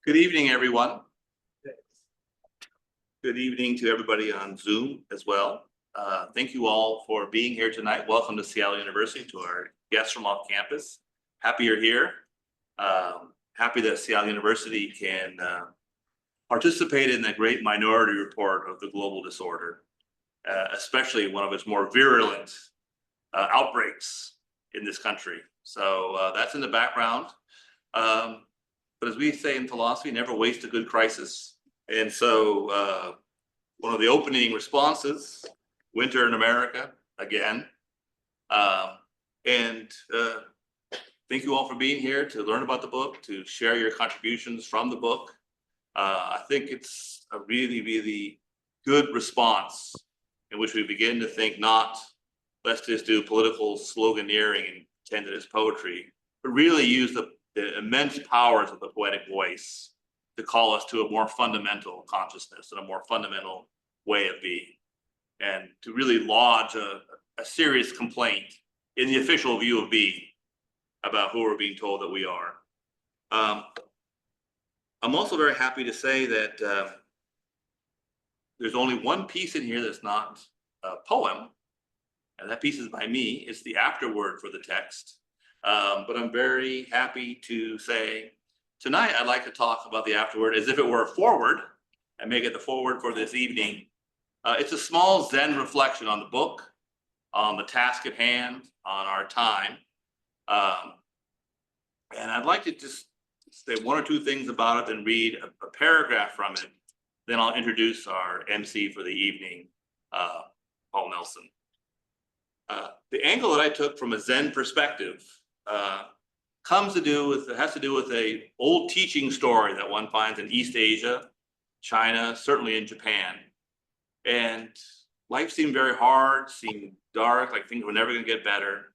Good evening, everyone. Good evening to everybody on Zoom as well. Thank you all for being here tonight. Welcome to Seattle University, to our guests from off campus. Happy you're here. Happy that Seattle University can participate in the great minority report of the global disorder, especially one of its more virulent outbreaks in this country. So that's in the background. But as we say in philosophy, never waste a good crisis. And so one of the opening responses, winter in America again. And thank you all for being here to learn about the book, to share your contributions from the book. I think it's a really, really good response in which we begin to think not, let's just do political sloganeering and pretend that it's poetry, but really use the immense powers of the poetic voice to call us to a more fundamental consciousness and a more fundamental way of being, and to really lodge a serious complaint in the official view of being about who we're being told that we are. I'm also very happy to say that there's only one piece in here that's not a poem, and that piece is by me. It's the afterword for the text. But I'm very happy to say tonight I'd like to talk about the afterword as if it were a forward, and make it the forward for this evening. It's a small Zen reflection on the book, on the task at hand, on our time. And I'd like to just say one or two things about it and read a paragraph from it. Then I'll introduce our MC for the evening, Paul Nelson. The angle that I took from a Zen perspective has to do with a old teaching story that one finds in East Asia, China, certainly in Japan. And life seemed very hard, seemed dark, like things were never going to get better.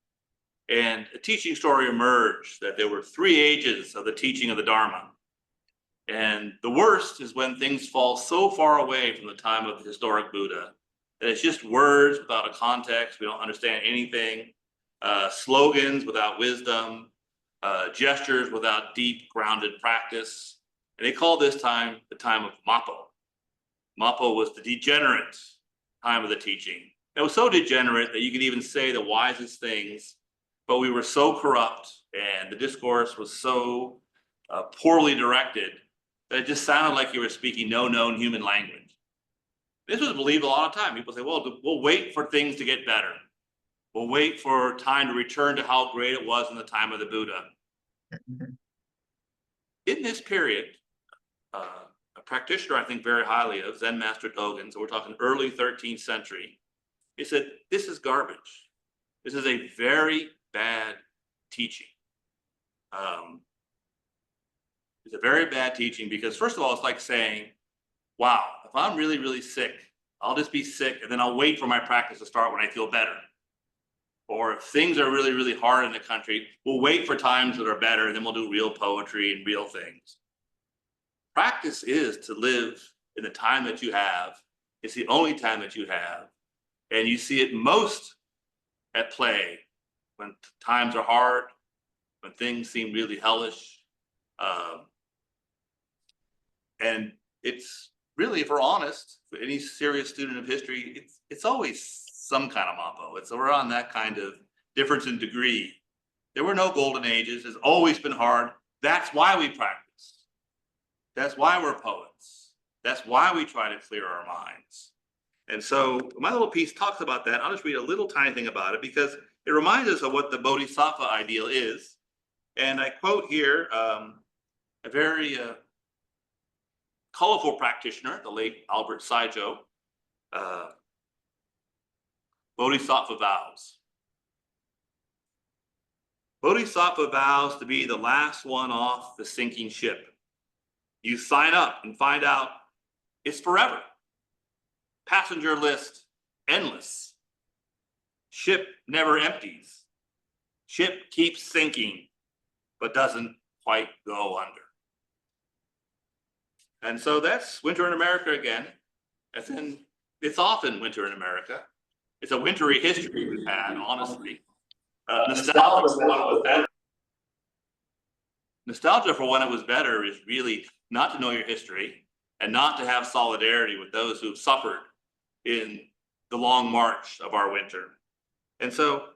And a teaching story emerged that there were 3 ages of the teaching of the Dharma. And the worst is when things fall so far away from the time of the historic Buddha that it's just words without a context. We don't understand anything. Slogans without wisdom, gestures without deep grounded practice. And they call this time the time of Mappo. Mappo was the degenerate time of the teaching. It was so degenerate that you could even say the wisest things, but we were so corrupt and the discourse was so poorly directed that it just sounded like you were speaking no known human language. This was believed a lot of time. People say, well, we'll wait for things to get better. We'll wait for time to return to how great it was in the time of the Buddha. In this period, a practitioner I think very highly of, Zen Master Dogen, so we're talking early 13th century, he said, this is garbage. This is a very bad teaching. It's a very bad teaching because, first of all, it's like saying, wow, if I'm really, really sick, I'll just be sick and then I'll wait for my practice to start when I feel better. Or if things are really, really hard in the country, we'll wait for times that are better and then we'll do real poetry and real things. Practice is to live in the time that you have. It's the only time that you have. And you see it most at play when times are hard, when things seem really hellish. And it's really, if we're honest, for any serious student of history, it's always some kind of Mappo. We're on that kind of difference in degree. There were no golden ages. It's always been hard. That's why we practice. That's why we're poets. That's why we try to clear our minds. And so my little piece talks about that. I'll just read a little tiny thing about it because it reminds us of what the Bodhisattva ideal is. And I quote here a very colorful practitioner, the late Albert Saijo. Bodhisattva vows. Bodhisattva vows to be the last one off the sinking ship. You sign up and find out it's forever. Passenger list endless. Ship never empties. Ship keeps sinking, but doesn't quite go under. And so that's winter in America again. As in, it's often winter in America. It's a wintry history we've had, honestly. Nostalgia for when it was better is really not to know your history and not to have solidarity with those who've suffered in the long march of our winter. And so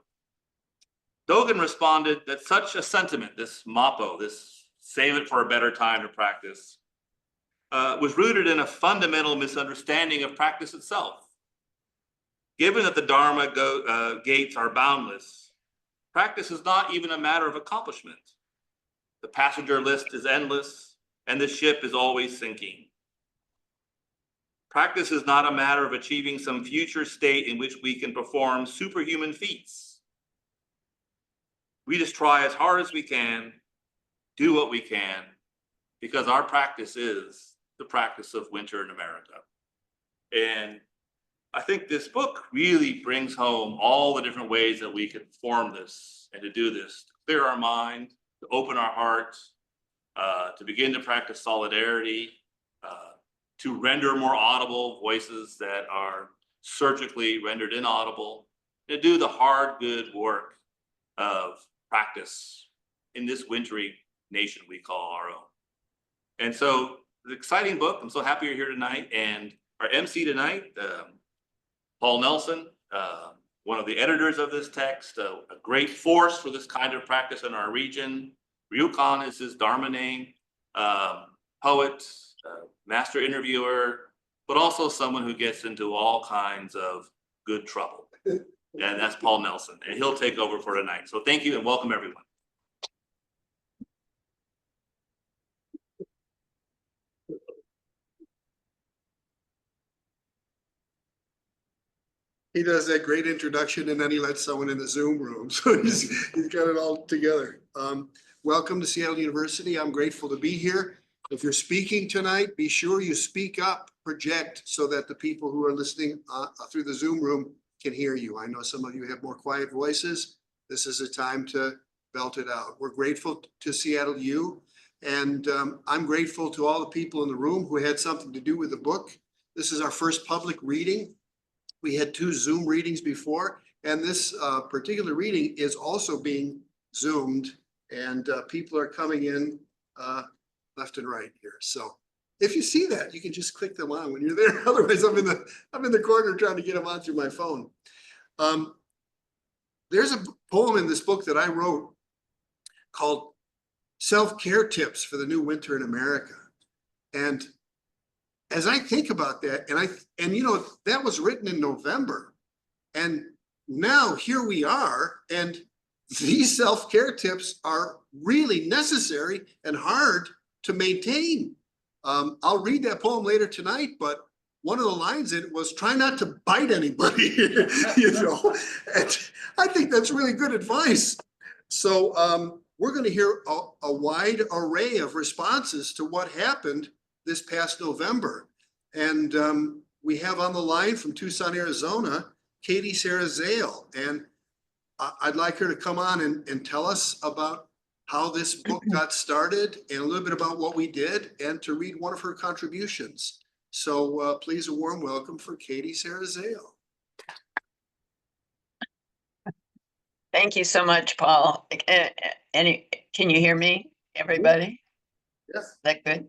Dogen responded that such a sentiment, this motto, this save it for a better time to practice, was rooted in a fundamental misunderstanding of practice itself. Given that the Dharma gates are boundless, practice is not even a matter of accomplishment. The passenger list is endless, and the ship is always sinking. Practice is not a matter of achieving some future state in which we can perform superhuman feats. We just try as hard as we can, do what we can, because our practice is the practice of winter in America. And I think this book really brings home all the different ways that we can form this and to do this, to clear our mind, to open our hearts, to begin to practice solidarity, to render more audible voices that are surgically rendered inaudible, to do the hard, good work of practice in this wintry nation we call our own. And so, it's an exciting book. I'm so happy you're here tonight. And our MC tonight, Paul Nelson, one of the editors of this text, a great force for this kind of practice in our region. Ryukan is his Dharma name, poet, master interviewer, but also someone who gets into all kinds of good trouble. And that's Paul Nelson, and he'll take over for tonight. So thank you and welcome everyone. He does that great introduction and then he lets someone in the Zoom room. So he's got it all together. Welcome to Seattle University. I'm grateful to be here. If you're speaking tonight, be sure you speak up, project so that the people who are listening through the Zoom room can hear you. I know some of you have more quiet voices. This is a time to belt it out. We're grateful to Seattle U, and I'm grateful to all the people in the room who had something to do with the book. This is our first public reading. We had 2 Zoom readings before, and this particular reading is also being Zoomed, and people are coming in left and right here. So if you see that, you can just click them on when you're there. Otherwise, I'm in the corner trying to get them on through my phone. There's a poem in this book that I wrote called Self-Care Tips for the New Winter in America. And as I think about that, and you know, that was written in November, and now here we are, and these self-care tips are really necessary and hard to maintain. I'll read that poem later tonight, but one of the lines in it was try not to bite anybody, you know, and I think that's really good advice. So we're going to hear a wide array of responses to what happened this past November. And we have on the line from Tucson, Arizona, Sarah Zale. And I'd like her to come on and tell us about how this book got started and a little bit about what we did and to read one of her contributions. So please, a warm welcome for Sarah Zale. Thank you so much, Paul. Can you hear me, everybody? Yes. Is that good?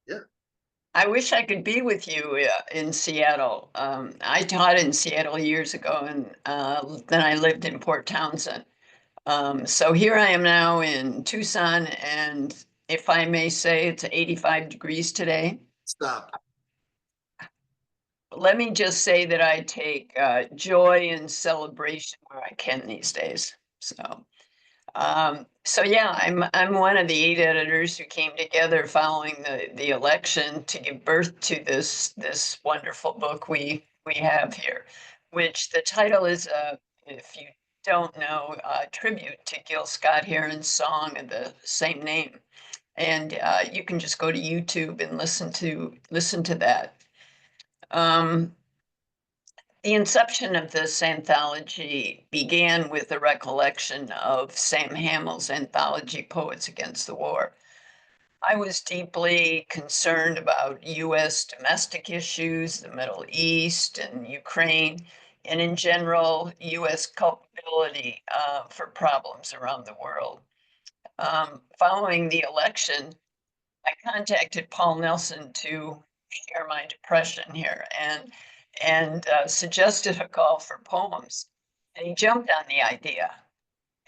Yeah. I wish I could be with you in Seattle. I taught in Seattle years ago, and then I lived in Port Townsend. So here I am now in Tucson, and if I may say, it's 85 degrees today. Stop. Let me just say that I take joy and celebration where I can these days. So yeah, I'm one of the 8 editors who came together following the election to give birth to this wonderful book we have here, which the title is, if you don't know, a tribute to Gil Scott-Heron's song of the same name, and you can just go to YouTube and listen to that. The inception of this anthology began with the recollection of Sam Hamill's anthology, Poets Against the War. I was deeply concerned about U.S. domestic issues, the Middle East and Ukraine, and in general, U.S. culpability for problems around the world. following the election, I contacted Paul Nelson to share my depression here and suggested a call for poems. And he jumped on the idea.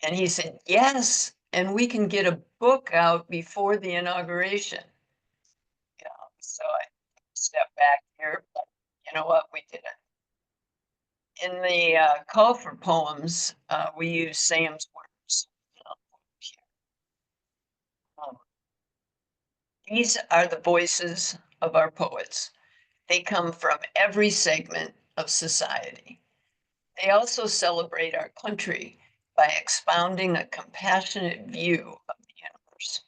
And he said, yes, and we can get a book out before the inauguration. You know, so I stepped back here, but you know what, we did it. In the call for poems, we use Sam's words. Um, These are the voices of our poets. They come from every segment of society. They also celebrate our country by expounding a compassionate view of the universe.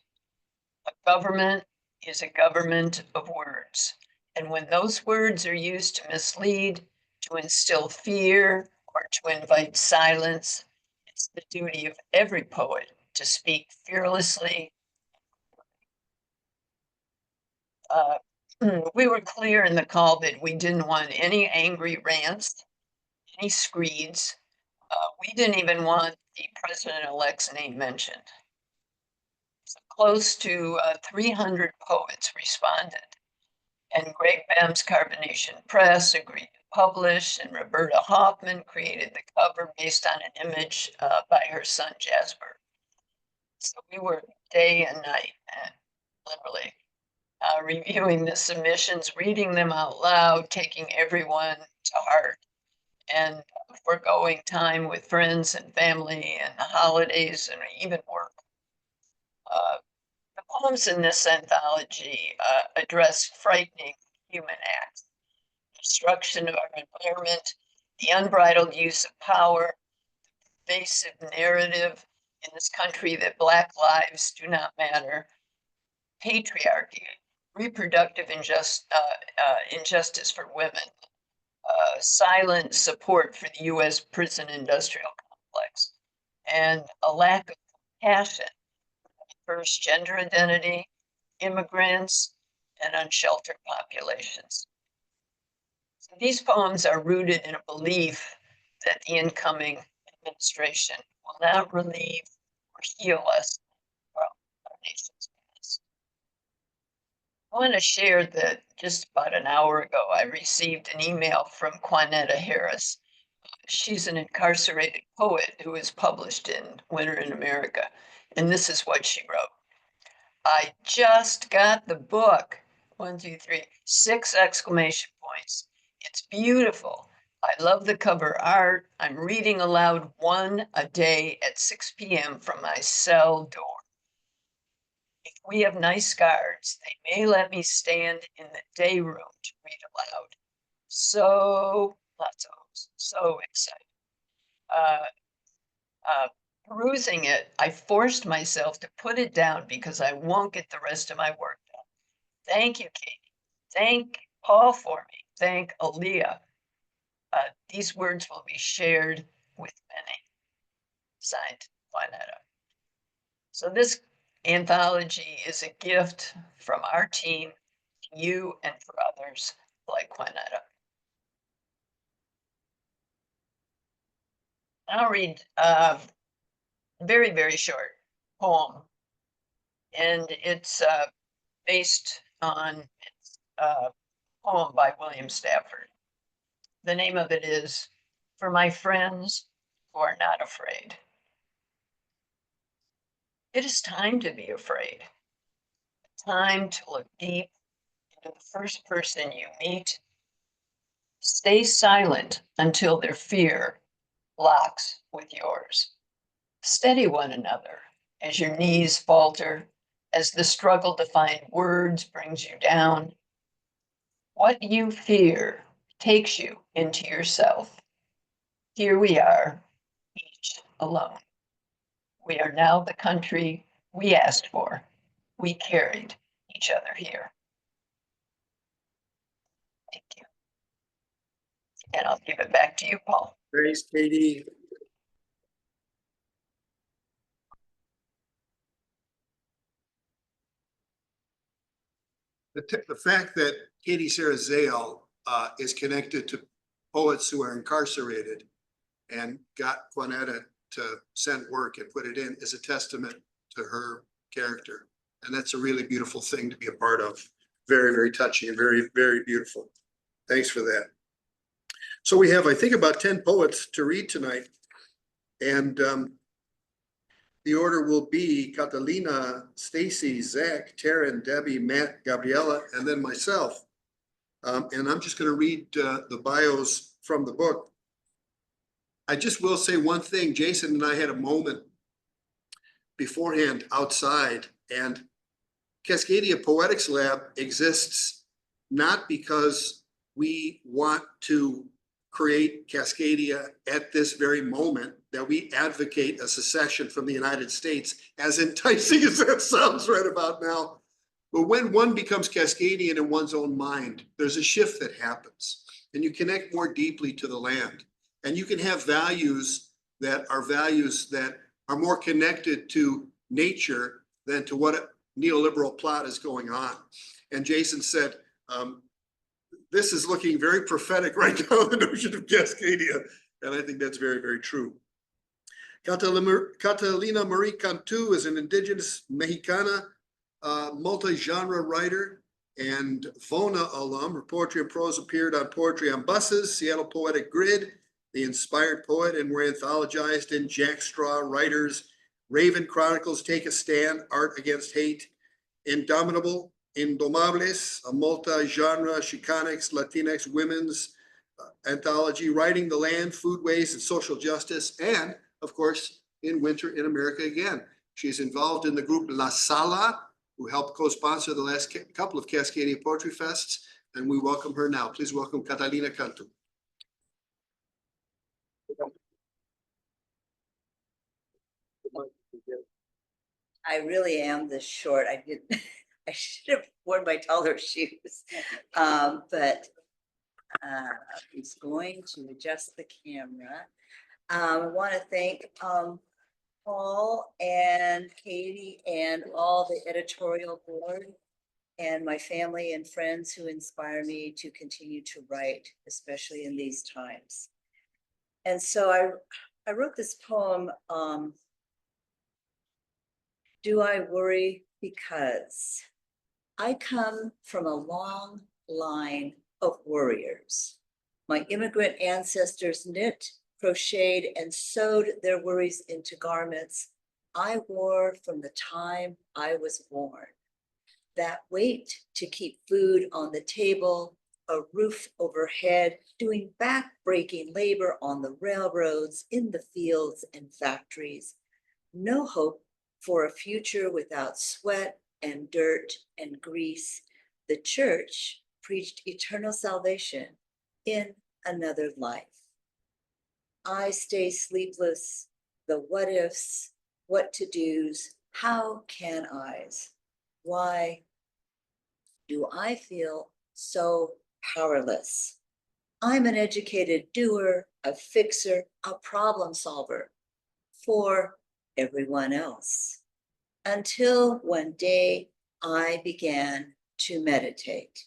A government is a government of words. And when those words are used to mislead, to instill fear, or to invite silence, it's the duty of every poet to speak fearlessly. We were clear in the call that we didn't want any angry rants, any screeds. We didn't even want the president-elect's name mentioned. So close to 300 poets responded, and Greg Bam's Carbonation Press agreed to publish, and Roberta Hoffman created the cover based on an image by her son Jasper. So we were day and night, literally, reviewing the submissions, reading them out loud, taking everyone to heart, and foregoing time with friends and family and the holidays and even work. The poems in this anthology address frightening human acts, destruction of our environment, the unbridled use of power, the pervasive narrative in this country that Black lives do not matter, patriarchy, reproductive injustice for women, silent support for the U.S. prison industrial complex, and a lack of compassion for diverse gender identity, immigrants, and unsheltered populations. So these poems are rooted in a belief that the incoming administration will not relieve or heal us from our nation's past. I want to share that just about an hour ago, I received an email from Quanetta Harris. She's an incarcerated poet who is published in Winter in America. And this is what she wrote. I just got the book. 1, 2, 3, 6 exclamation points. It's beautiful. I love the cover art. I'm reading aloud one a day at 6 p.m. from my cell door. If we have nice guards, they may let me stand in the day room to read aloud. So, lots of hopes, so excited. Perusing it, I forced myself to put it down because I won't get the rest of my work done. Thank you, Katie. Thank Paul for me. Thank Aaliyah. These words will be shared with many. Signed, Juanetta. So this anthology is a gift from our team to you and for others like Juanetta. I'll read a very, very short poem, and it's based on a poem by William Stafford. The name of it is For My Friends Who Are Not Afraid. It is time to be afraid. Time to look deep into the first person you meet. Stay silent until their fear locks with yours. Steady one another as your knees falter, as the struggle to find words brings you down. What you fear takes you into yourself. Here we are, each alone. We are now the country we asked for. We carried each other here. Thank you. And I'll give it back to you, Paul. Thanks, Katie. The fact that Katie Sarah Zale is connected to poets who are incarcerated and got Juanetta to send work and put it in is a testament to her character. And that's a really beautiful thing to be a part of. Very, very touching and very, very beautiful. Thanks for that. So we have, I think, about 10 poets to read tonight. And the order will be Catalina, Stacey, Zach, Terran, Debbie, Matt, Gabriella, and then myself. And I'm just going to read the bios from the book. I just will say one thing. Jason and I had a moment beforehand outside, and Cascadia Poetics Lab exists not because we want to create Cascadia at this very moment, that we advocate a secession from the United States, as enticing as that sounds right about now. But when one becomes Cascadian in one's own mind, there's a shift that happens, and you connect more deeply to the land. And you can have values that are more connected to nature than to what a neoliberal plot is going on. And Jason said, this is looking very prophetic right now, the notion of Cascadia. And I think that's very, very true. Catalina Marie Cantú is an indigenous Mexicana, multi-genre writer and VONA alum. Her poetry and prose appeared on Poetry on Buses, Seattle Poetic Grid, The Inspired Poet, and were anthologized in Jackstraw Writers, Raven Chronicles, Take a Stand, Art Against Hate, Indomables, a multi-genre Chicanx, Latinx women's anthology, Writing the Land, Food Waste, and Social Justice, and of course, in Winter in America Again. She's involved in the group La Sala, who helped co-sponsor the last couple of Cascadia Poetry Fests, and we welcome her now. Please welcome Catalina Cantú. I really am this short. I should have worn my taller shoes. But he's going to adjust the camera. I want to thank Paul and Katie and all the editorial board and my family and friends who inspire me to continue to write, especially in these times. And so I wrote this poem, Do I Worry? Because I come from a long line of warriors. My immigrant ancestors knit, crocheted, and sewed their worries into garments I wore from the time I was born. That weight to keep food on the table, a roof overhead, doing back-breaking labor on the railroads, in the fields and factories. No hope for a future without sweat and dirt and grease. The church preached eternal salvation in another life. I stay sleepless, the what ifs, what to do's, how can I's. Why do I feel so powerless? I'm an educated doer, a fixer, a problem solver for everyone else. Until one day I began to meditate.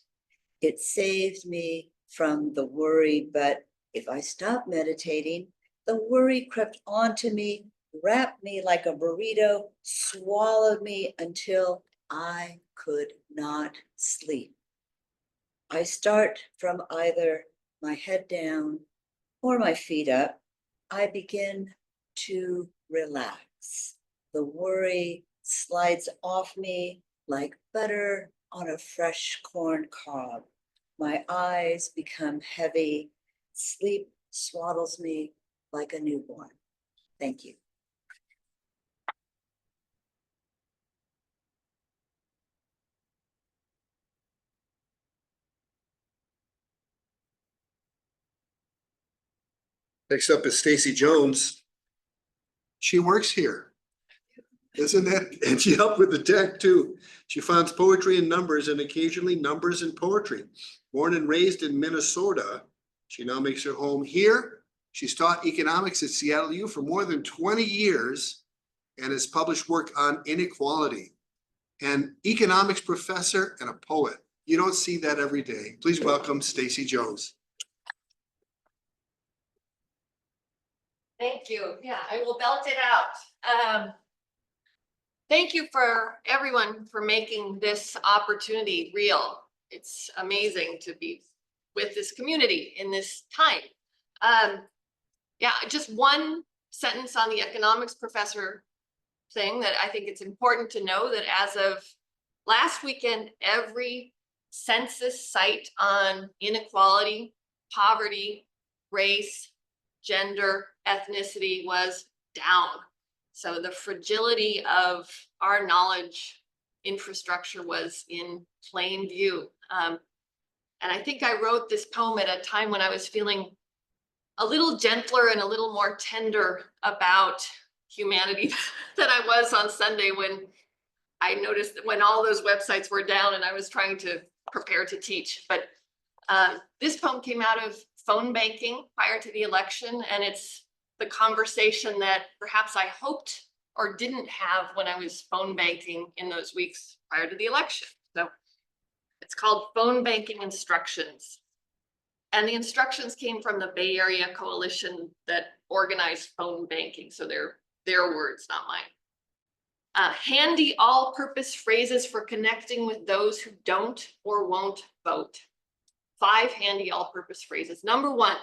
It saved me from the worry, but if I stopped meditating, the worry crept onto me, wrapped me like a burrito, swallowed me until I could not sleep. I start from either my head down or my feet up. I begin to relax. The worry slides off me like butter on a fresh corn cob. My eyes become heavy. Sleep swaddles me like a newborn. Thank you. Next up is Stacey Jones. She works here. Isn't that? And she helped with the tech too. She finds poetry in numbers and occasionally numbers in poetry. Born and raised in Minnesota, she now makes her home here. She's taught economics at Seattle U for more than 20 years and has published work on inequality. An economics professor and a poet. You don't see that every day. Please welcome Stacey Jones. Thank you. Yeah, I will belt it out. Thank you for everyone for making this opportunity real. It's amazing to be with this community in this time. Yeah, just one sentence on the economics professor thing that I think it's important to know that as of last weekend, every census site on inequality, poverty, race, gender, ethnicity was down. So the fragility of our knowledge infrastructure was in plain view. And I think I wrote this poem at a time when I was feeling a little gentler and a little more tender about humanity than I was on Sunday when I noticed that when all those websites were down and I was trying to prepare to teach. But this poem came out of phone banking prior to the election, and it's the conversation that perhaps I hoped or didn't have when I was phone banking in those weeks prior to the election. So it's called Phone Banking Instructions. And the instructions came from the Bay Area Coalition that organized phone banking. So they're their words, not mine. Handy all-purpose phrases for connecting with those who don't or won't vote. 5 handy all-purpose phrases. Number 1,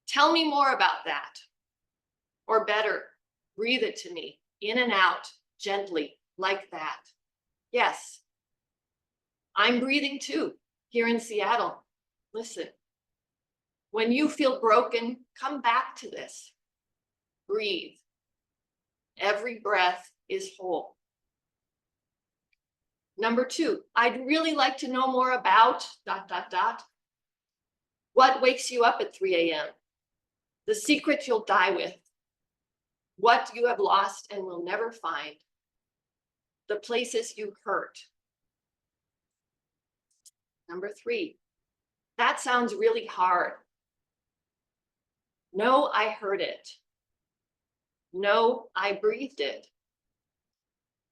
tell me more about that. Or better, breathe it to me, in and out, gently, like that. Yes, I'm breathing too, here in Seattle. Listen, when you feel broken, come back to this. Breathe. Every breath is whole. Number 2, I'd really like to know more about ... What wakes you up at 3 a.m.? The secret you'll die with. What you have lost and will never find. The places you hurt. Number 3, that sounds really hard. No, I heard it. No, I breathed it.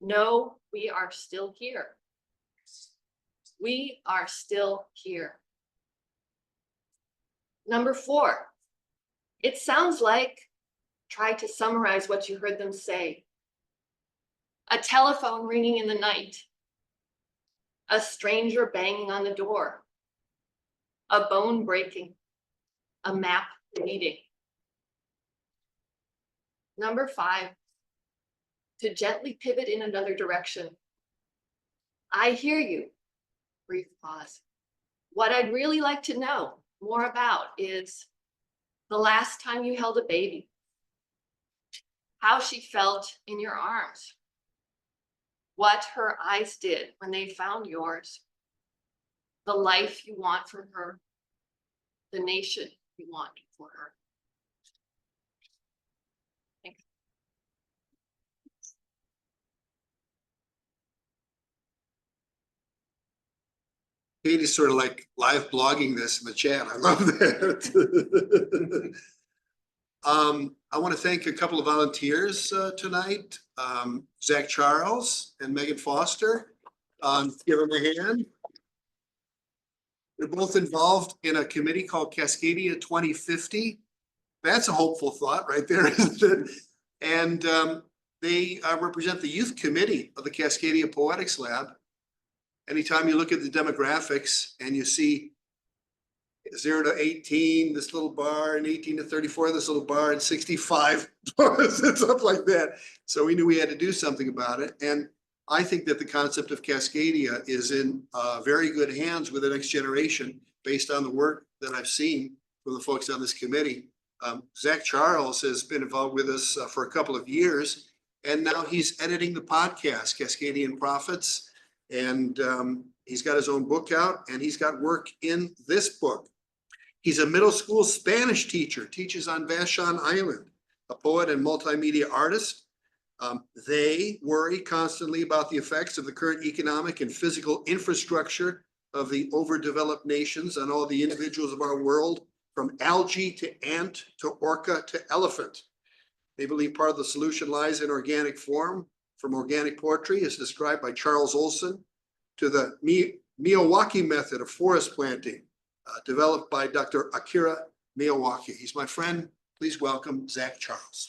No, we are still here. We are still here. Number 4, it sounds like, try to summarize what you heard them say. A telephone ringing in the night. A stranger banging on the door. A bone breaking. A map bleeding. Number 5, to gently pivot in another direction. I hear you. Brief pause. What I'd really like to know more about is the last time you held a baby, how she felt in your arms, what her eyes did when they found yours, the life you want from her, the nation you want for her. Thanks. Katie's sort of like live blogging this in the chat. I love that. I want to thank a couple of volunteers tonight, Zach Charles and Megan Foster. Give them a hand. They're both involved in a committee called Cascadia 2050. That's a hopeful thought right there, isn't it? And they represent the youth committee of the Cascadia Poetics Lab. Anytime you look at the demographics and you see 0 to 18, this little bar, and 18 to 34, this little bar, and 65, and stuff like that. So we knew we had to do something about it. And I think that the concept of Cascadia is in very good hands with the next generation based on the work that I've seen from the folks on this committee. Zach Charles has been involved with us for a couple of years, and now he's editing the podcast, Cascadian Prophets. And he's got his own book out, and he's got work in this book. He's a middle school Spanish teacher, teaches on Vashon Island, a poet and multimedia artist. They worry constantly about the effects of the current economic and physical infrastructure of the overdeveloped nations on all the individuals of our world, from algae to ant to orca to elephant. They believe part of the solution lies in organic form, from organic poetry as described by Charles Olson to the Miyawaki method of forest planting developed by Dr. Akira Miyawaki. He's my friend. Please welcome Zach Charles.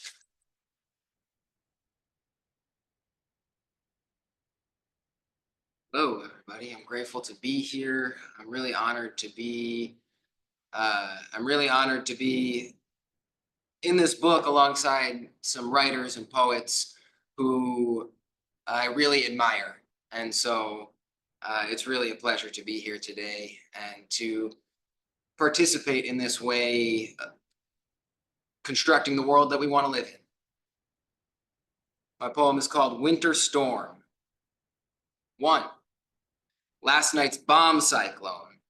Hello, everybody. I'm grateful to be here. I'm really honored to be in this book alongside some writers and poets who I really admire. And so it's really a pleasure to be here today and to participate in this way, constructing the world that we want to live in. My poem is called Winter Storm. 1. Last night's bomb cyclone,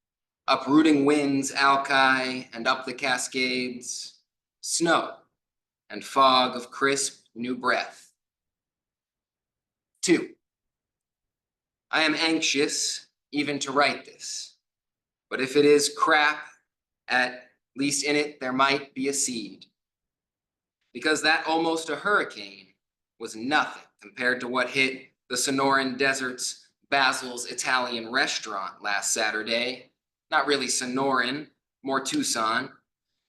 uprooting winds Alki and up the Cascades, snow and fog of crisp new breath. 2. I am anxious even to write this, but if it is crap, at least in it there might be a seed. Because that almost a hurricane was nothing compared to what hit the Sonoran Desert's Basil's Italian restaurant last Saturday. Not really Sonoran, more Tucson.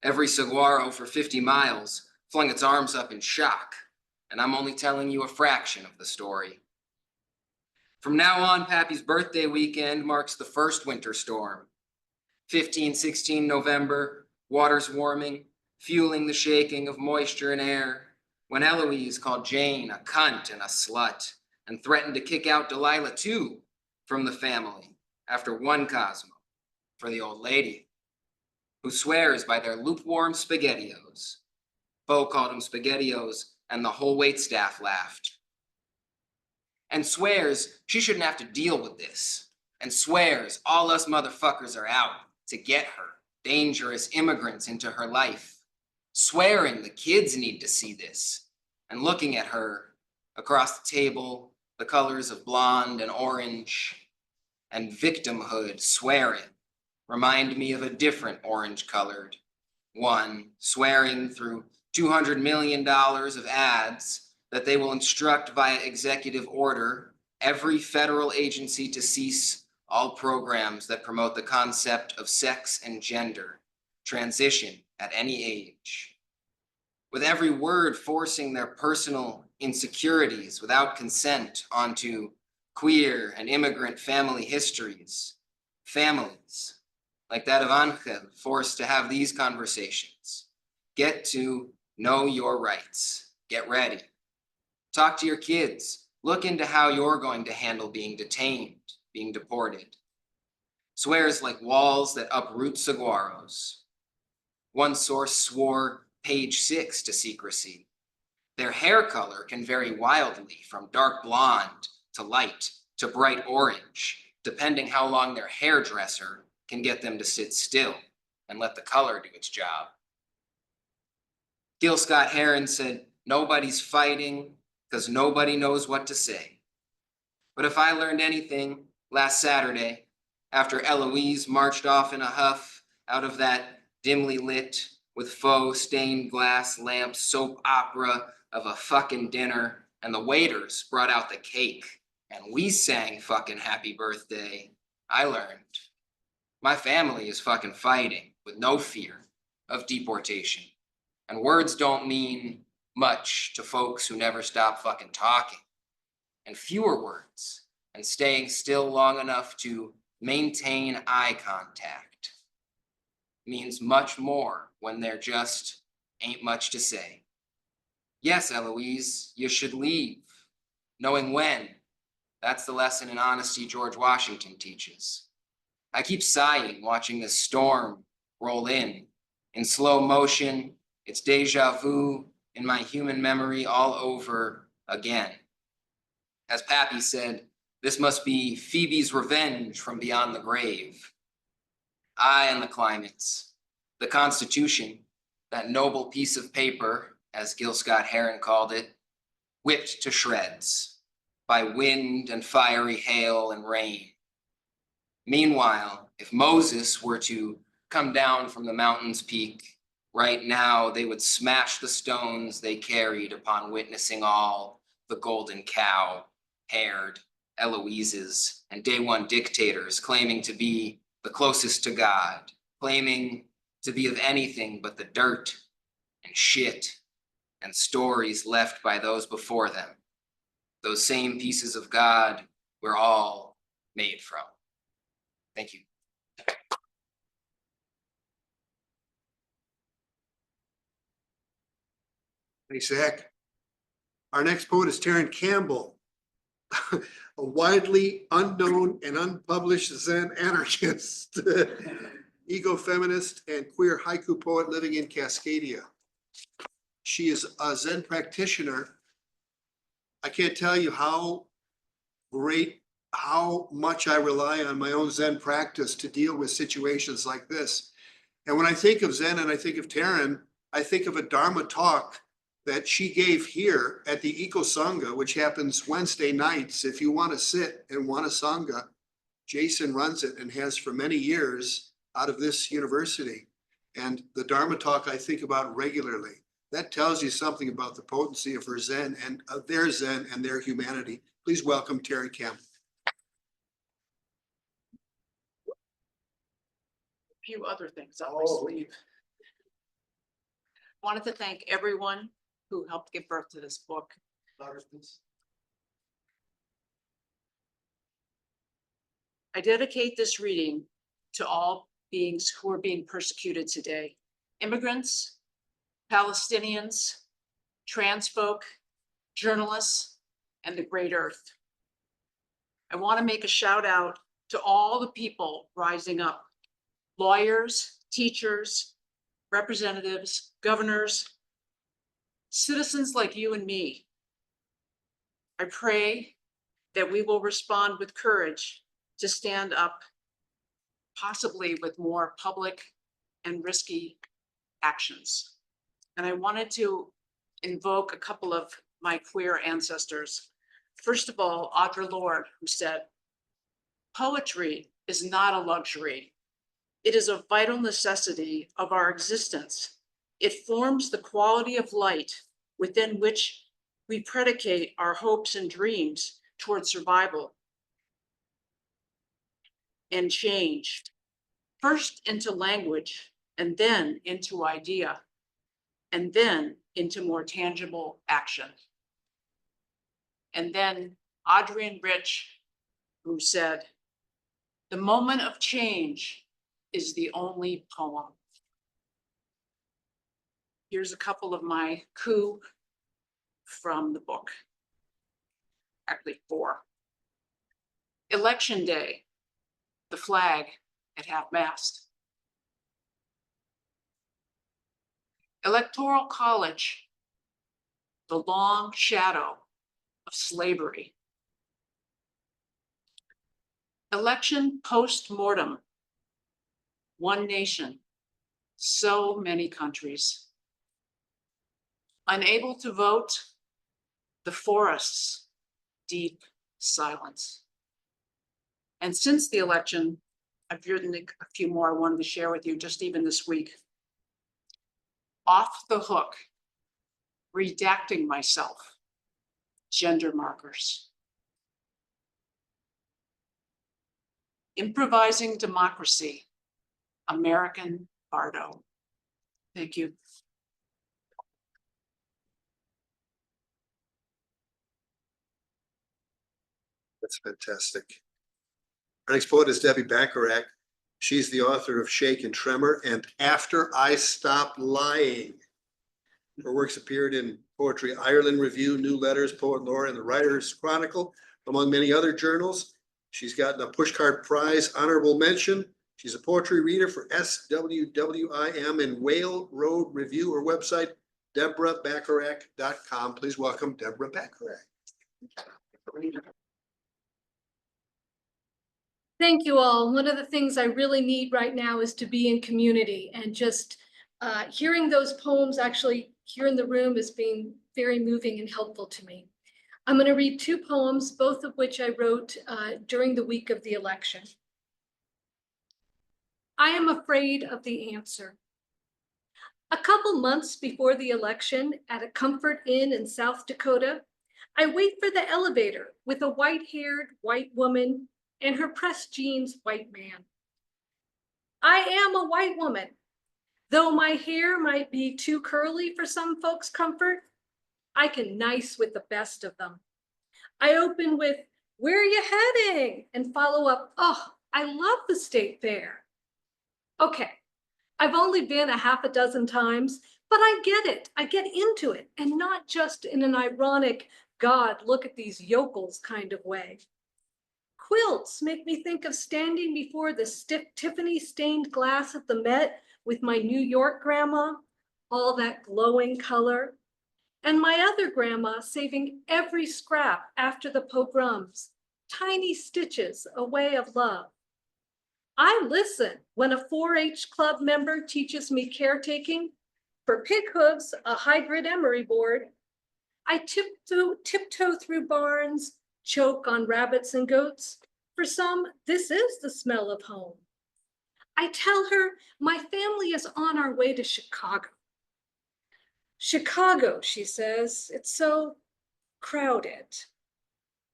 Every saguaro for 50 miles flung its arms up in shock, and I'm only telling you a fraction of the story. From now on, Pappy's birthday weekend marks the first winter storm. 15-16 November, water's warming, fueling the shaking of moisture and air, when Eloise called Jane a cunt and a slut, and threatened to kick out Delilah too from the family after one Cosmo for the old lady, who swears by their lukewarm SpaghettiOs. Bo called them SpaghettiOs, and the whole waitstaff laughed. And swears she shouldn't have to deal with this, and swears all us motherfuckers are out to get her, dangerous immigrants, into her life, swearing the kids need to see this, and looking at her across the table, the colors of blonde and orange, and victimhood swearing remind me of a different orange-colored one, swearing through $200 million of ads that they will instruct via executive order every federal agency to cease all programs that promote the concept of sex and gender, transition at any age. With every word forcing their personal insecurities without consent onto queer and immigrant family histories, families like that of Angel forced to have these conversations. Get to know your rights. Get ready. Talk to your kids. Look into how you're going to handle being detained, being deported. Swears like walls that uproot saguaros. One source swore page 6 to secrecy. Their hair color can vary wildly from dark blonde to light to bright orange, depending how long their hairdresser can get them to sit still and let the color do its job. Gil Scott-Heron said, nobody's fighting because nobody knows what to say. But if I learned anything last Saturday, after Eloise marched off in a huff out of that dimly lit with faux stained glass lamp soap opera of a fucking dinner, and the waiters brought out the cake, and we sang fucking happy birthday, I learned my family is fucking fighting with no fear of deportation. And words don't mean much to folks who never stop fucking talking. And fewer words and staying still long enough to maintain eye contact means much more when there just ain't much to say. Yes, Eloise, you should leave. Knowing when, that's the lesson in honesty George Washington teaches. I keep sighing watching this storm roll in slow motion. It's deja vu in my human memory all over again. As Pappy said, this must be Phoebe's revenge from beyond the grave. I and the climates, the Constitution, that noble piece of paper, as Gil Scott-Heron called it, whipped to shreds by wind and fiery hail and rain. Meanwhile, if Moses were to come down from the mountain's peak, right now they would smash the stones they carried upon witnessing all the golden cow, haired Eloises, and day one dictators claiming to be the closest to God, claiming to be of anything but the dirt and shit and stories left by those before them. Those same pieces of God we're all made from. Thank you. Thanks, Zach. Our next poet is Terran Campbell, a widely unknown and unpublished Zen anarchist, ego-feminist, and queer haiku poet living in Cascadia. She is a Zen practitioner. I can't tell you how much I rely on my own Zen practice to deal with situations like this. And when I think of Zen and I think of Terran, I think of a Dharma talk that she gave here at the Eco Sangha, which happens Wednesday nights. If you want to sit and want a Sangha, Jason runs it and has for many years out of this university. And the Dharma talk I think about regularly. That tells you something about the potency of her Zen and their Zen and their humanity. Please welcome Terran Campbell. Few other things up my sleeve. Wanted to thank everyone who helped give birth to this book. I dedicate this reading to all beings who are being persecuted today. Immigrants, Palestinians, trans folk, journalists, and the great earth. I want to make a shout out to all the people rising up. Lawyers, teachers, representatives, governors, citizens like you and me. I pray that we will respond with courage to stand up, possibly with more public and risky actions. And I wanted to invoke a couple of my queer ancestors. First of all, Audre Lorde, who said, "Poetry is not a luxury. It is a vital necessity of our existence. It forms the quality of light within which we predicate our hopes and dreams toward survival and change, first into language, and then into idea, and then into more tangible action." And then Adrienne Rich, who said, "The moment of change is the only poem." Here's a couple of my coup from the book. Actually, 4. Election day, the flag at half-mast. Electoral college, the long shadow of slavery. Election post-mortem, one nation, so many countries. Unable to vote, the forests, deep silence. And since the election, I've written a few more I wanted to share with you just even this week. Off the hook, redacting myself, gender markers. Improvising democracy, American Bardo. Thank you. That's fantastic. Our next poet is Debbie Bacharach. She's the author of Shake and Tremor and After I Stop Lying. Her works appeared in Poetry Ireland Review, New Letters, Poet Laura, and the Writer's Chronicle, among many other journals. She's gotten a Pushcart Prize honorable mention. She's a poetry reader for SWWIM and Whale Road Review. Her website, DeborahBacharach.com. Please welcome Deborah Bacharach. Thank you all. One of the things I really need right now is to be in community, and just hearing those poems actually here in the room is being very moving and helpful to me. I'm going to read 2 poems, both of which I wrote during the week of the election. I am afraid of the answer. A couple months before the election, at a Comfort Inn in South Dakota, I wait for the elevator with a white-haired white woman and her pressed jeans white man. I am a white woman. Though my hair might be too curly for some folks' comfort, I can nice with the best of them. I open with, Where are you heading? And follow up, oh, I love the state fair. Okay, I've only been a half a dozen times, but I get it. I get into it, and not just in an ironic, God, look at these yokels kind of way. Quilts make me think of standing before the stiff Tiffany stained glass at the Met with my New York grandma, all that glowing color, and my other grandma saving every scrap after the pogroms, tiny stitches, a way of love. I listen when a 4-H club member teaches me caretaking. For pig hooves, a high-grid emery board. I tiptoe through barns, choke on rabbits and goats. For some, this is the smell of home. I tell her my family is on our way to Chicago. Chicago, she says, it's so crowded.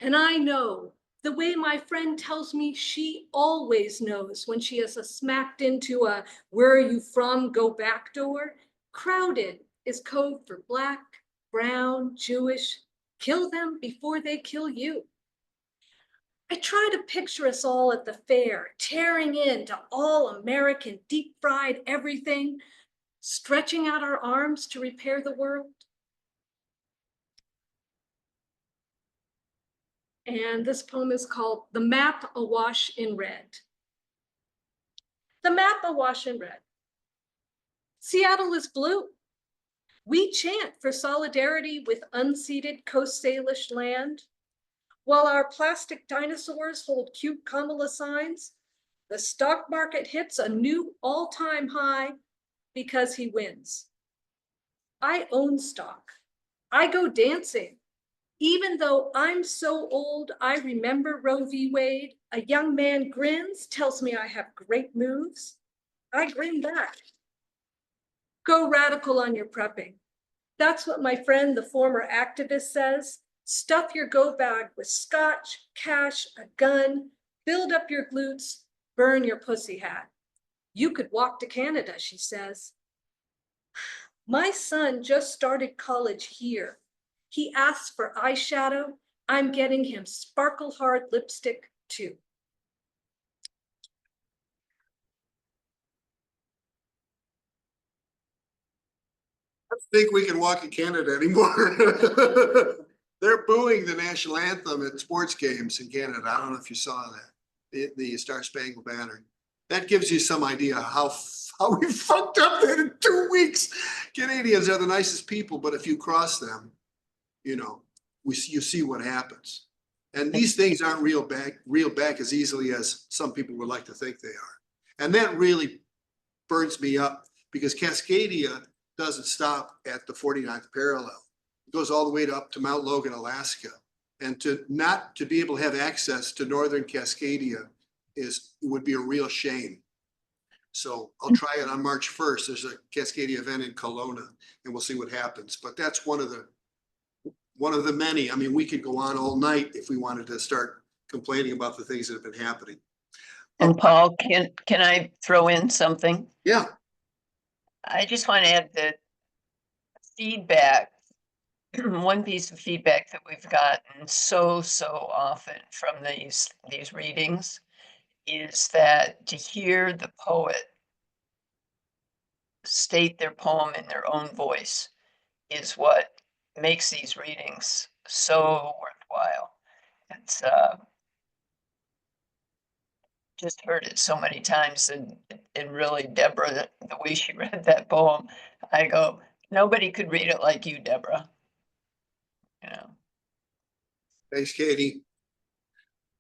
And I know the way my friend tells me she always knows when she has smacked into a where are you from, go back door. Crowded is code for Black, brown, Jewish. Kill them before they kill you. I try to picture us all at the fair, tearing into all American deep fried everything, stretching out our arms to repair the world. And this poem is called The Map Awash in Red. The map awash in red. Seattle is blue. We chant for solidarity with unceded Coast Salish land. While our plastic dinosaurs hold cute Kamala signs, the stock market hits a new all-time high because he wins. I own stock. I go dancing. Even though I'm so old, I remember Roe v. Wade. A young man grins, tells me I have great moves. I grin back. Go radical on your prepping. That's what my friend, the former activist, says. Stuff your go bag with scotch, cash, a gun, build up your glutes, burn your pussy hat. You could walk to Canada, she says. My son just started college here. He asks for eyeshadow. I'm getting him sparkle hard lipstick too. I don't think we can walk in Canada anymore. They're booing the national anthem at sports games in Canada. I don't know if you saw that, the Star Spangled Banner. That gives you some idea how we fucked up that in 2 weeks. Canadians are the nicest people, but if you cross them, you know, you see what happens. And these things aren't reeled back as easily as some people would like to think they are. And that really burns me up because Cascadia doesn't stop at the 49th parallel. It goes all the way up to Mount Logan, Alaska. And not to be able to have access to Northern Cascadia would be a real shame. So I'll try it on March 1st. There's a Cascadia event in Kelowna and we'll see what happens. But that's one of the many. I mean, we could go on all night if we wanted to start complaining about the things that have been happening. And Paul, can I throw in something? Yeah. I just want to add that feedback, one piece of feedback that we've gotten so often from these readings is that to hear the poet state their poem in their own voice is what makes these readings so worthwhile. It's just heard it so many times and really Deborah, the way she read that poem, I go, nobody could read it like you, Deborah. You know. Thanks, Katie.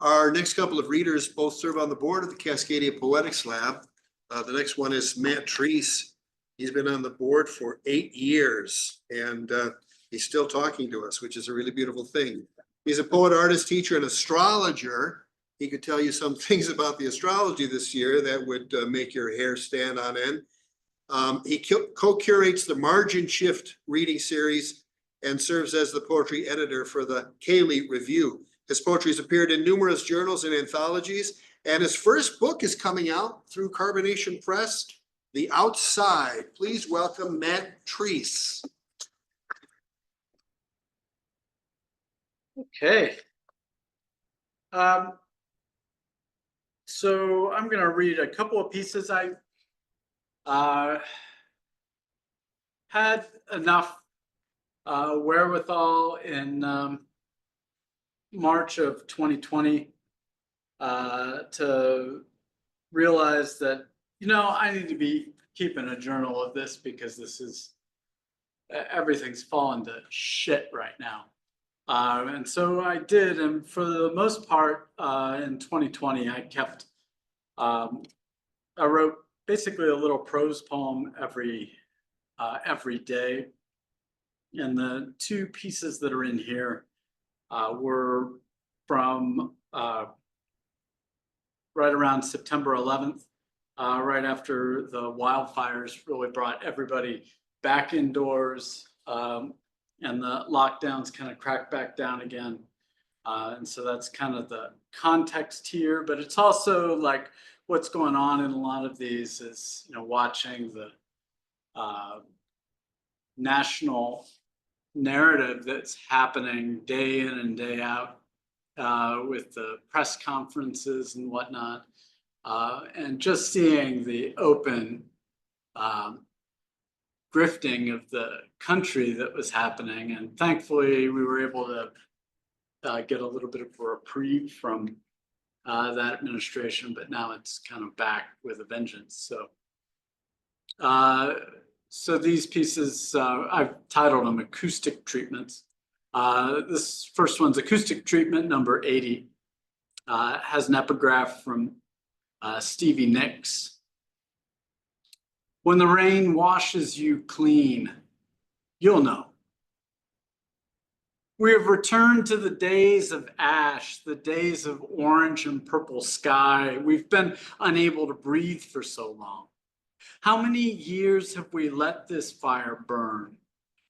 Our next couple of readers both serve on the board of the Cascadia Poetics Lab. The next one is Matt Trease. He's been on the board for 8 years and he's still talking to us, which is a really beautiful thing. He's a poet, artist, teacher, and astrologer. He could tell you some things about the astrology this year that would make your hair stand on end. He co-curates the Margin Shift reading series and serves as the poetry editor for the Cayley Review. His poetry has appeared in numerous journals and anthologies, and his first book is coming out through Carbonation Press, The Outside. Please welcome Matt Trease. Okay. So I'm gonna read a couple of pieces. I had enough wherewithal in March of 2020 to realize that, you know, I need to be keeping a journal of this because this is everything's fallen to shit right now. And so I did, and for the most part, in 2020, I kept, I wrote basically a little prose poem every day. And the two pieces that are in here were from right around September 11th, right after the wildfires really brought everybody back indoors. And the lockdowns kind of cracked back down again. And so that's kind of the context here, but it's also like what's going on in a lot of these is, you know, watching the national narrative that's happening day in and day out with the press conferences and whatnot, and just seeing the open grifting of the country that was happening. And thankfully, we were able to get a little bit of a reprieve from that administration, but now it's kind of back with a vengeance. So these pieces, I've titled them acoustic treatments. This first one's acoustic treatment number 80. Has an epigraph from Stevie Nicks. When the rain washes you clean, you'll know. We have returned to the days of ash, the days of orange and purple sky. We've been unable to breathe for so long. How many years have we let this fire burn?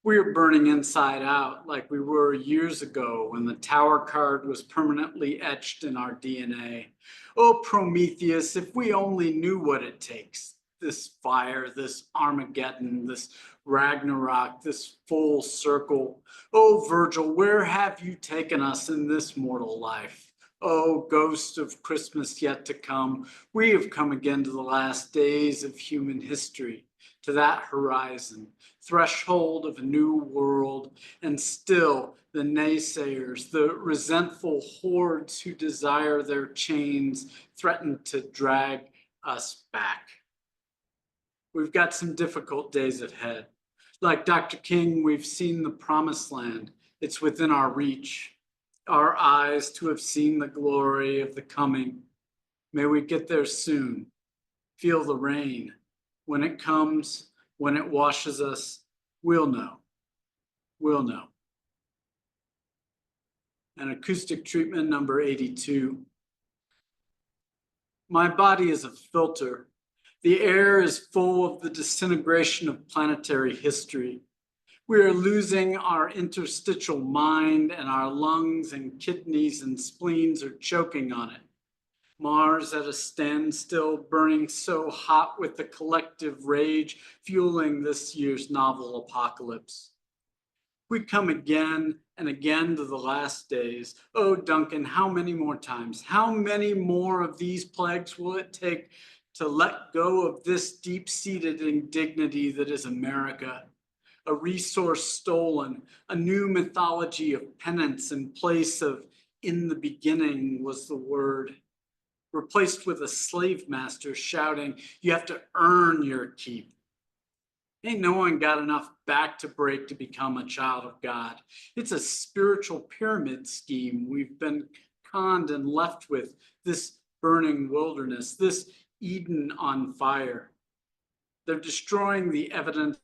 We are burning inside out like we were years ago when the tower card was permanently etched in our DNA. Oh, Prometheus, if we only knew what it takes. This fire, this Armageddon, this Ragnarok, this full circle. Oh, Virgil, where have you taken us in this mortal life? Oh, ghost of Christmas yet to come, we have come again to the last days of human history, to that horizon, threshold of a new world, and still the naysayers, the resentful hordes who desire their chains, threaten to drag us back. We've got some difficult days ahead. Like Dr. King, we've seen the promised land. It's within our reach, our eyes to have seen the glory of the coming. May we get there soon. Feel the rain. When it comes, when it washes us, we'll know. We'll know. And acoustic treatment number 82. My body is a filter. The air is full of the disintegration of planetary history. We are losing our interstitial mind, and our lungs and kidneys and spleens are choking on it. Mars at a standstill, burning so hot with the collective rage fueling this year's novel apocalypse. We come again and again to the last days. Oh, Duncan, how many more times? How many more of these plagues will it take to let go of this deep-seated indignity that is America? A resource stolen, a new mythology of penance in place of in the beginning was the word, replaced with a slave master shouting, you have to earn your keep. Ain't no one got enough back to break to become a child of God. It's a spiritual pyramid scheme we've been conned and left with, this burning wilderness, this Eden on fire. They're destroying the evidence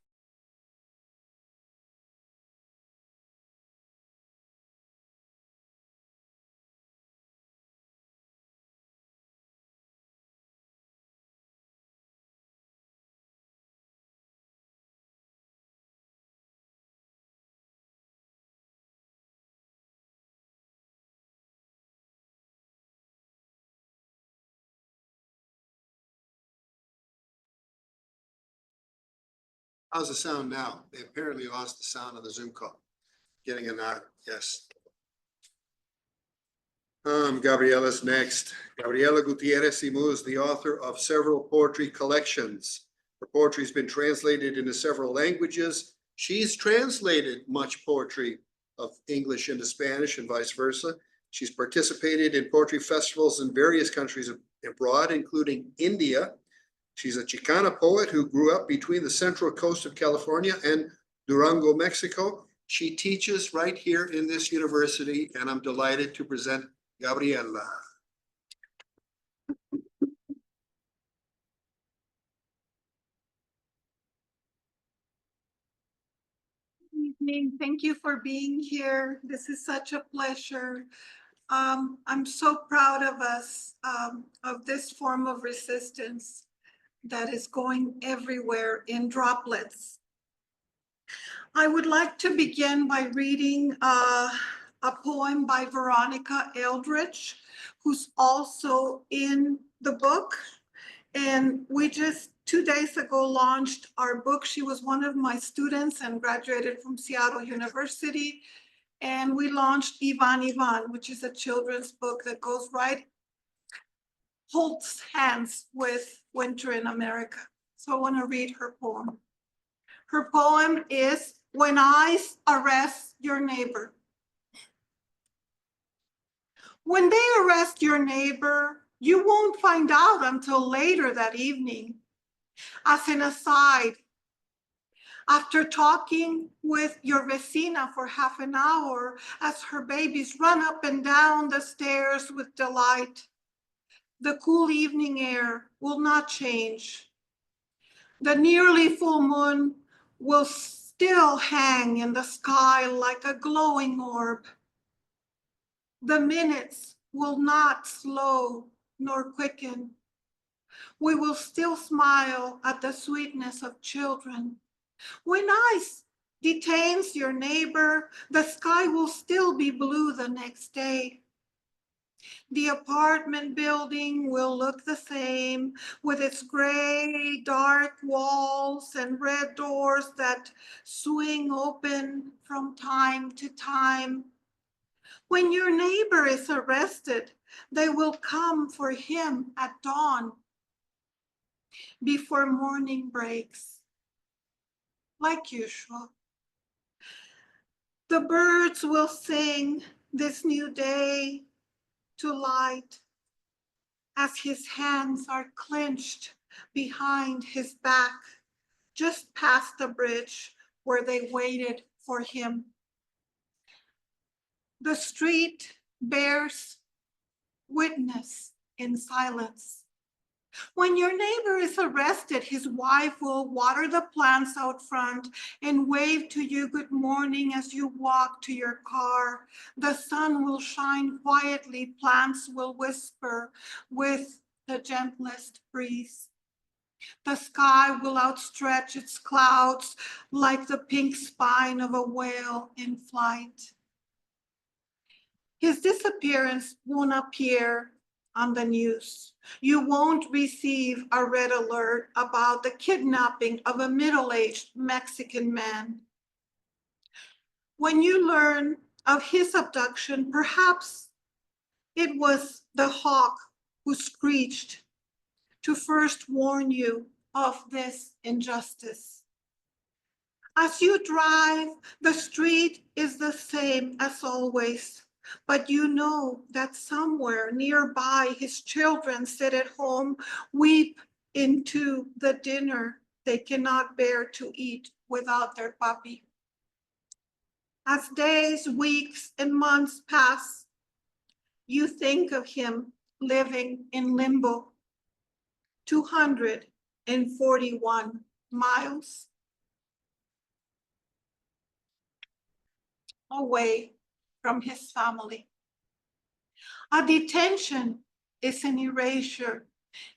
How's the sound now? They apparently lost the sound on the Zoom call. Getting a nod, yes. Gabriella's next. Gabriella Gutiérrez y Muhs, the author of several poetry collections. Her poetry has been translated into several languages. She's translated much poetry of English into Spanish and vice versa. She's participated in poetry festivals in various countries abroad, including India. She's a Chicana poet who grew up between the central coast of California and Durango, Mexico. She teaches right here in this university, and I'm delighted to present Gabriella. Evening. Thank you for being here. This is such a pleasure. I'm so proud of us, of this form of resistance that is going everywhere in droplets. I would like to begin by reading a poem by Veronica Eldridge, who's also in the book. And we just 2 days ago launched our book. She was one of my students and graduated from Seattle University. And we launched Ivan Ivan, which is a children's book that goes right, holds hands with Winter in America. So I want to read her poem. Her poem is When Eyes Arrest Your Neighbor. When they arrest your neighbor, you won't find out until later that evening. As an aside, after talking with your vecina for half an hour as her babies run up and down the stairs with delight, the cool evening air will not change. The nearly full moon will still hang in the sky like a glowing orb. The minutes will not slow nor quicken. We will still smile at the sweetness of children. When ice detains your neighbor, the sky will still be blue the next day. The apartment building will look the same with its gray, dark walls and red doors that swing open from time to time. When your neighbor is arrested, they will come for him at dawn before morning breaks, like usual. The birds will sing this new day to light as his hands are clenched behind his back, just past the bridge where they waited for him. The street bears witness in silence. When your neighbor is arrested, his wife will water the plants out front and wave to you good morning as you walk to your car. The sun will shine quietly, plants will whisper with the gentlest breeze. The sky will outstretch its clouds like the pink spine of a whale in flight. His disappearance won't appear on the news. You won't receive a red alert about the kidnapping of a middle-aged Mexican man. When you learn of his abduction, perhaps it was the hawk who screeched to first warn you of this injustice. As you drive, the street is the same as always. But you know that somewhere nearby his children sit at home, weep into the dinner they cannot bear to eat without their puppy. As days, weeks, and months pass, you think of him living in limbo, 241 miles away from his family. A detention is an erasure,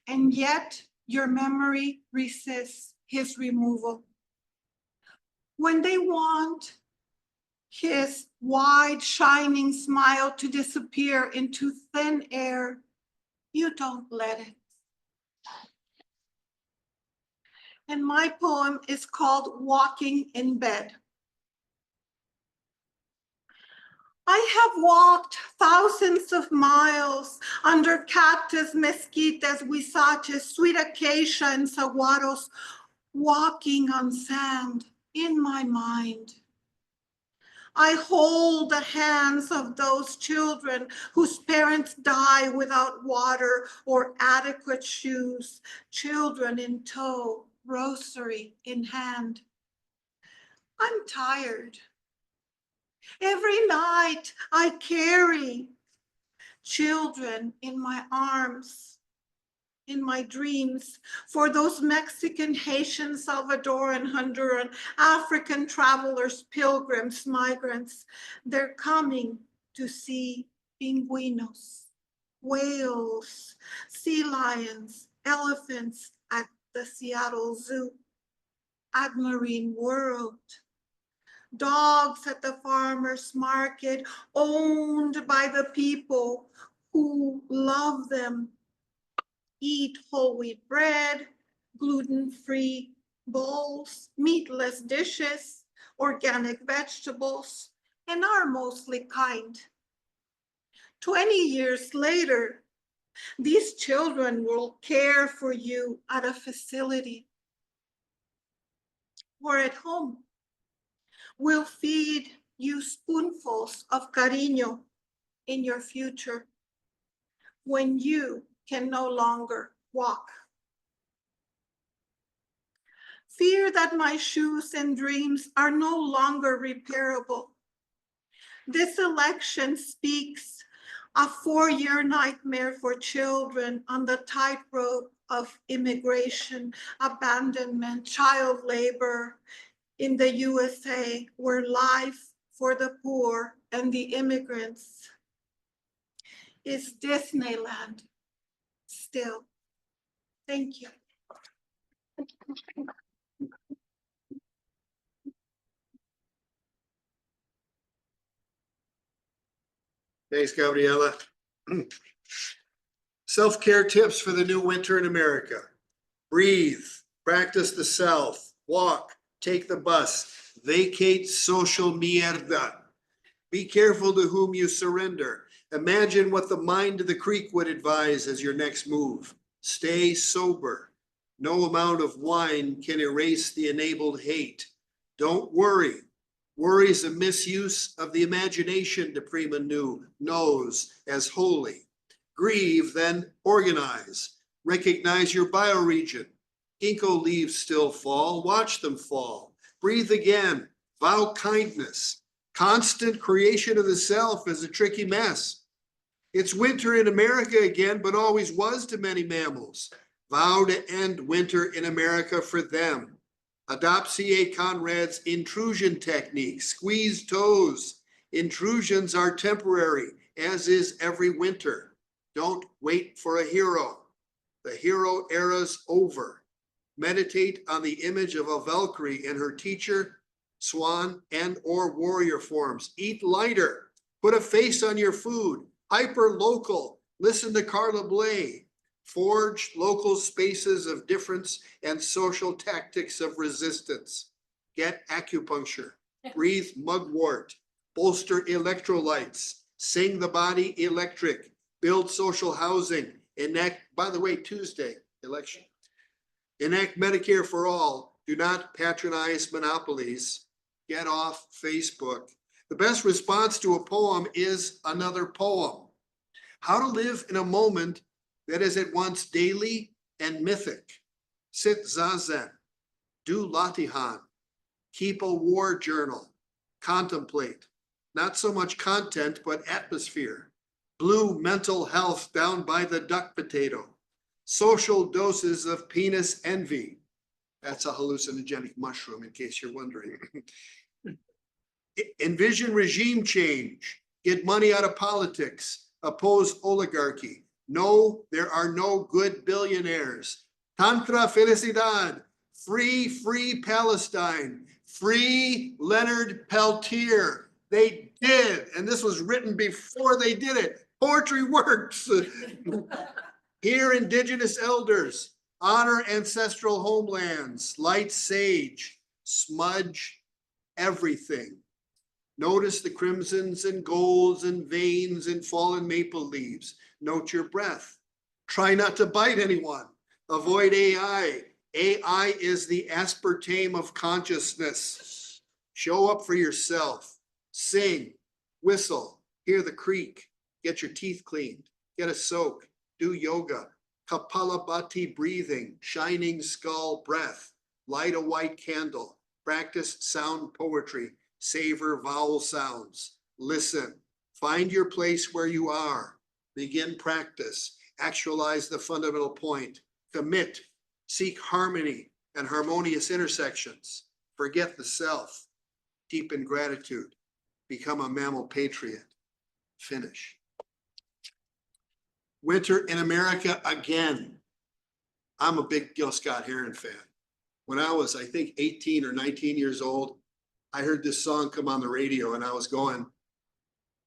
and yet your memory resists his removal. When they want his wide, shining smile to disappear into thin air, you don't let it. And my poem is called Walking in Bed. I have walked thousands of miles under cactus, mesquites, huizaches, sweet acacia, and saguaros, walking on sand in my mind. I hold the hands of those children whose parents die without water or adequate shoes, children in tow, rosary in hand. I'm tired. Every night I carry children in my arms, in my dreams, for those Mexican, Haitian, Salvadoran, Honduran, African travelers, pilgrims, migrants. They're coming to see pingüinos, whales, sea lions, elephants at the Seattle Zoo, at Marine World. Dogs at the farmer's market, owned by the people who love them. Eat whole wheat bread, gluten-free bowls, meatless dishes, organic vegetables, and are mostly kind. 20 years later, these children will care for you at a facility or at home. Will feed you spoonfuls of cariño in your future when you can no longer walk. Fear that my shoes and dreams are no longer repairable. This election speaks a 4-year nightmare for children on the tightrope of immigration, abandonment, child labor, in the USA, where life for the poor and the immigrants is Disneyland still. Thank you. Thanks, Gabriella. Self-care tips for the new winter in America. Breathe, practice the self, walk, take the bus, vacate social mierda. Be careful to whom you surrender. Imagine what the mind of the creek would advise as your next move. Stay sober. No amount of wine can erase the enabled hate. Don't worry. Worry is a misuse of the imagination, DePrima knows as holy. Grieve, then organize. Recognize your bioregion. Ginkgo leaves still fall, watch them fall. Breathe again, vow kindness. Constant creation of the self is a tricky mess. It's winter in America again, but always was to many mammals. Vow to end winter in America for them. Adopt C.A. Conrad's intrusion technique, squeeze toes. Intrusions are temporary, as is every winter. Don't wait for a hero. The hero era's over. Meditate on the image of a Valkyrie and her teacher, swan and or warrior forms. Eat lighter. Put a face on your food. Hyper local. Listen to Carla Bley. Forge local spaces of difference and social tactics of resistance. Get acupuncture. Breathe mugwort. Bolster electrolytes. Sing the body electric. Build social housing. Enact, by the way, Tuesday election. Enact Medicare for all. Do not patronize monopolies. Get off Facebook. The best response to a poem is another poem. How to live in a moment that is at once daily and mythic. Sit zazen. Do latihan. Keep a war journal. Contemplate. Not so much content, but atmosphere. Blue mental health down by the duck potato. Social doses of penis envy. That's a hallucinogenic mushroom, in case you're wondering. Envision regime change. Get money out of politics. Oppose oligarchy. No, there are no good billionaires. Tantra felicidad. Free Palestine. Free Leonard Peltier. They did, and this was written before they did it. Poetry works. Hear indigenous elders. Honor ancestral homelands. Light sage. Smudge everything. Notice the crimsons and golds and veins and fallen maple leaves. Note your breath. Try not to bite anyone. Avoid AI. AI is the aspartame of consciousness. Show up for yourself. Sing, whistle, hear the creak, get your teeth cleaned, get a soak, do yoga, Kapalabhati breathing, shining skull breath, light a white candle, practice sound poetry, savor vowel sounds, listen, find your place where you are, begin practice, actualize the fundamental point, commit, seek harmony and harmonious intersections, forget the self, deepen gratitude, become a mammal patriot, finish. Winter in America again. I'm a big Gil Scott Heron fan. When I was, I think, 18 or 19 years old, I heard this song come on the radio and I was going,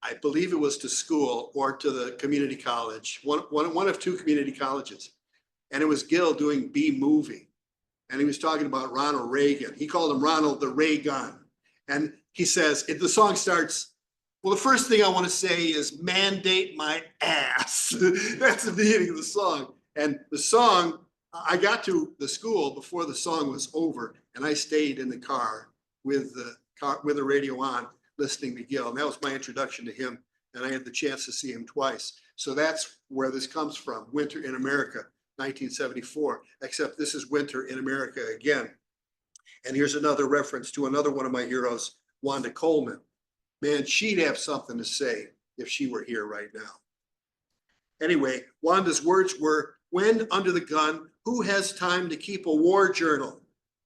I believe it was to school or to the community college, one of two community colleges. And it was Gil doing B Movie. And he was talking about Ronald Reagan. He called him Ronald the Ray Gun. And he says, if the song starts, well, the first thing I want to say is mandate my ass. That's the beginning of the song. And the song, I got to the school before the song was over, and I stayed in the car with the radio on, listening to Gil. And that was my introduction to him. And I had the chance to see him twice. So that's where this comes from, Winter in America, 1974, except this is Winter in America again. And here's another reference to another one of my heroes, Wanda Coleman. Man, she'd have something to say if she were here right now. Anyway, Wanda's words were, when under the gun, who has time to keep a war journal?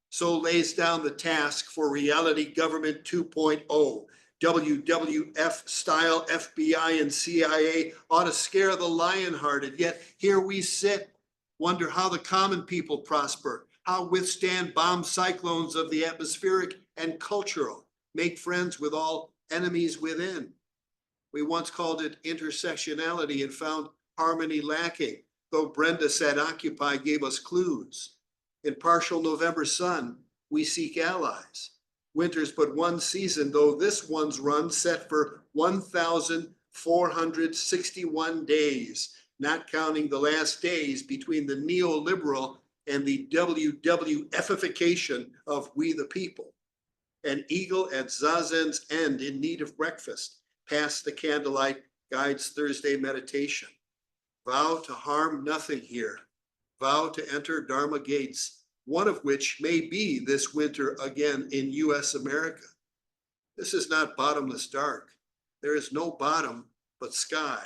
So lays down the task for reality government 2.0. WWF style FBI and CIA ought to scare the lion-hearted. Yet here we sit, wonder how the common people prosper, how withstand bomb cyclones of the atmospheric and cultural, make friends with all enemies within. We once called it intersectionality and found harmony lacking, though Brenda said Occupy gave us clues. In partial November sun, we seek allies. Winter's but one season, though this one's run set for 1,461 days, not counting the last days between the neoliberal and the WWF-ification of we the people. An eagle at Zazen's end in need of breakfast, past the candlelight guides Thursday meditation. Vow to harm nothing here. Vow to enter Dharma gates, one of which may be this winter again in US America. This is not bottomless dark. There is no bottom but sky.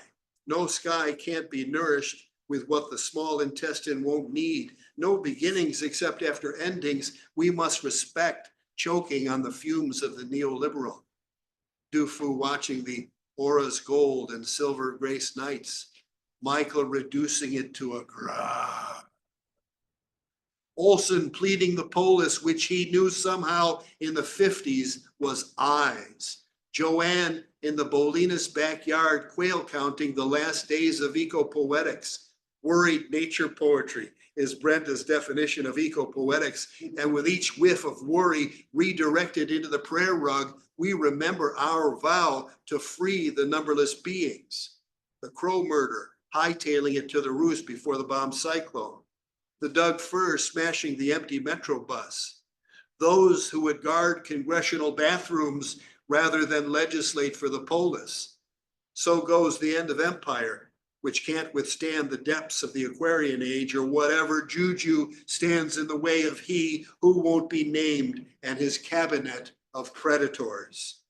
No sky can't be nourished with what the small intestine won't need. No beginnings except after endings we must respect, choking on the fumes of the neoliberal. Du Fu watching the auras gold and silver grace nights. Michael reducing it to a grah. Olson pleading the polis, which he knew somehow in the 50s was eyes. Joanne in the Bolinas backyard, quail counting the last days of eco-poetics. Worried nature poetry is Brenda's definition of eco-poetics. And with each whiff of worry redirected into the prayer rug, we remember our vow to free the numberless beings. The crow murder, hightailing it to the roost before the bomb cyclone. The Doug Fir smashing the empty Metro bus. Those who would guard congressional bathrooms rather than legislate for the polis. So goes the end of empire, which can't withstand the depths of the Aquarian age or whatever juju stands in the way of he who won't be named and his cabinet of predators.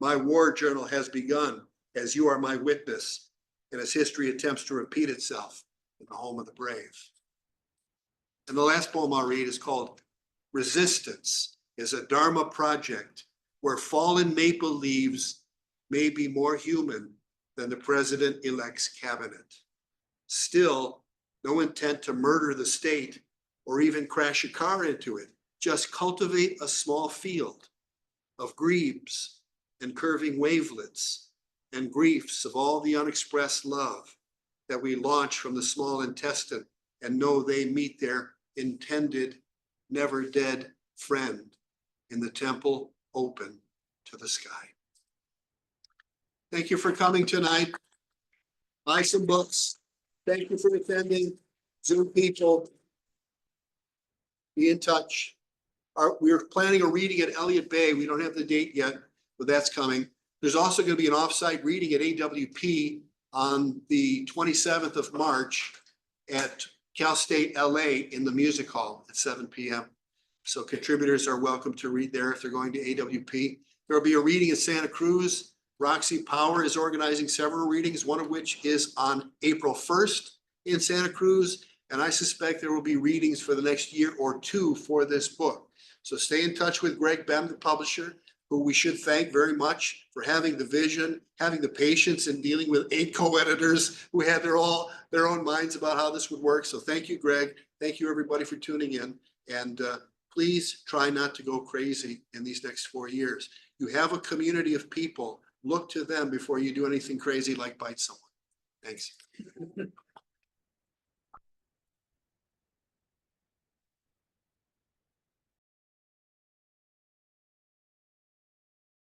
My war journal has begun, as you are my witness, and as history attempts to repeat itself in the home of the brave. And the last poem I'll read is called Resistance is a Dharma project where fallen maple leaves may be more human than the president-elect's cabinet. Still, no intent to murder the state or even crash a car into it. Just cultivate a small field of grebes and curving wavelets and griefs of all the unexpressed love that we launch from the small intestine and know they meet their intended, never dead friend in the temple open to the sky. Thank you for coming tonight. Buy some books. Thank you for attending. Zoom people. Be in touch. We're planning a reading at Elliott Bay. We don't have the date yet, but that's coming. There's also going to be an offsite reading at AWP on the 27th of March at Cal State LA in the music hall at 7 p.m. So contributors are welcome to read there if they're going to AWP. There will be a reading in Santa Cruz. Roxy Power is organizing several readings, one of which is on April 1st in Santa Cruz. And I suspect there will be readings for the next year or two for this book. So stay in touch with Greg Bem, the publisher, who we should thank very much for having the vision, having the patience in dealing with 8 co-editors who had their own minds about how this would work. So thank you, Greg. Thank you, everybody, for tuning in. And please try not to go crazy in these next 4 years. You have a community of people. Look to them before you do anything crazy like bite someone. Thanks.